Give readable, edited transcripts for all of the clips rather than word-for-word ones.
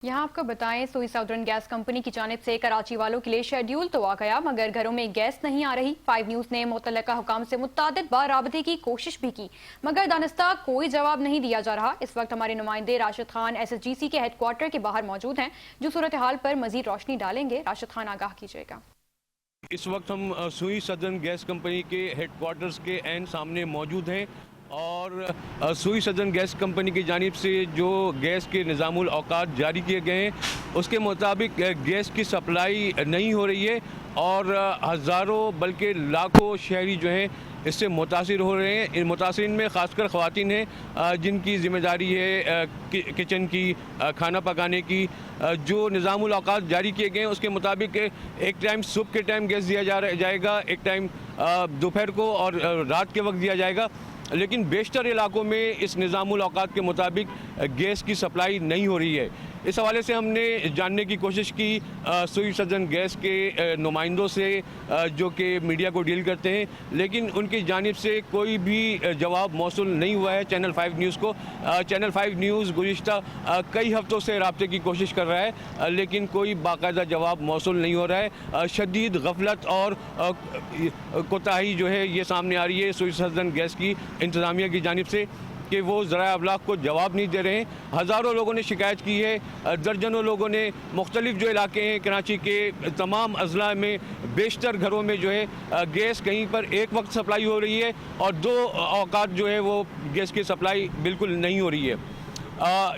यहाँ आपको बताएं, सुई साउदर्न गैस कंपनी की जानिब से कराची वालों के लिए शेड्यूल तो आ गया, मगर घरों में गैस नहीं आ रही। 5 न्यूज ने मुतल्लिका हुकाम से मुत्तादिद बार राबते की कोशिश भी की, मगर दानिस्ता कोई जवाब नहीं दिया जा रहा। इस वक्त हमारे नुमाइंदे राशिद खान SSGC के हेडक्वार्टर के बाहर मौजूद हैं, जो सूरत हाल पर मजीद रोशनी डालेंगे। राशिद खान, आगाह कीजिएगा। इस वक्त हम सुई सदर्न गैस कंपनी के हेडक्वार्टर्स के एन सामने मौजूद हैं और सुई सदर्न गैस कंपनी की जानिब से जो गैस के निज़ामुल औकात जारी किए गए हैं उसके मुताबिक गैस की सप्लाई नहीं हो रही है और हज़ारों बल्कि लाखों शहरी जो हैं इससे मुतासिर हो रहे हैं। इन मुतासिरीन में ख़ासकर ख़वातीन हैं जिनकी ज़िम्मेदारी है किचन की, खाना पकाने की। जो निज़ामुल औकात जारी किए गए हैं उसके मुताबिक एक टाइम सुबह के टाइम गैस दिया जाएगा, एक टाइम दोपहर को और रात के वक्त दिया जाएगा, लेकिन बेशतर इलाकों में इस निज़ामुल औकात के मुताबिक गैस की सप्लाई नहीं हो रही है। इस हवाले से हमने जानने की कोशिश की सुई सदर्न गैस के नुमाइंदों से जो कि मीडिया को डील करते हैं, लेकिन उनकी जानिब से कोई भी जवाब मौसूल नहीं हुआ है चैनल 5 न्यूज़ को। चैनल 5 न्यूज़ गुज़िश्ता कई हफ्तों से रब्ते की कोशिश कर रहा है, लेकिन कोई बाकायदा जवाब मौसूल नहीं हो रहा है। शदीद गफलत और कोताही जो है ये सामने आ रही है सुई सदर्न गैस की इंतज़ामिया की जानिब से कि वो ज़राए अबलाग को जवाब नहीं दे रहे हैं। हज़ारों लोगों ने शिकायत की है, दर्जनों लोगों ने मुख्तलिफ जो इलाके हैं कराची के तमाम अजला में बेशतर घरों में जो है गैस कहीं पर एक वक्त सप्लाई हो रही है और 2 औकात जो है वो गैस की सप्लाई बिल्कुल नहीं हो रही है।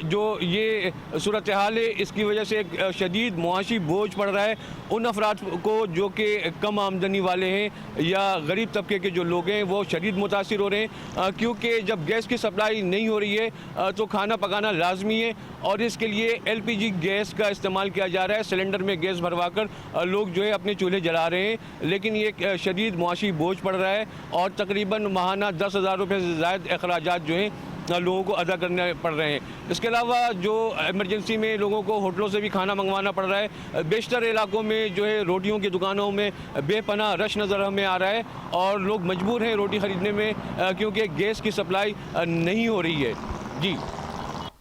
जो ये सूरत हाल है इसकी वजह से एक शदीद मुआशी बोझ पड़ रहा है उन अफराद को जो कि कम आमदनी वाले हैं या गरीब तबके के जो लोग हैं वो शदीद मुतासिर हो रहे हैं, क्योंकि जब गैस की सप्लाई नहीं हो रही है तो खाना पकाना लाजमी है और इसके लिए LPG गैस का इस्तेमाल किया जा रहा है। सिलेंडर में गैस भरवा कर लोग जो है अपने चूल्हे जला रहे हैं, लेकिन ये शदीद मुआशी बोझ पड़ रहा है और तकरीबन माहाना 10,000 रुपये से ज़ायद अखराजात जो हैं लोगों को अदा करने पड़ रहे हैं। इसके अलावा जो इमरजेंसी में लोगों को होटलों से भी खाना मंगवाना पड़ रहा है। बेशतर इलाकों में जो है रोटियों की दुकानों में बेपनाह रश नज़र हमें आ रहा है और लोग मजबूर हैं रोटी ख़रीदने में, क्योंकि गैस की सप्लाई नहीं हो रही है। जी।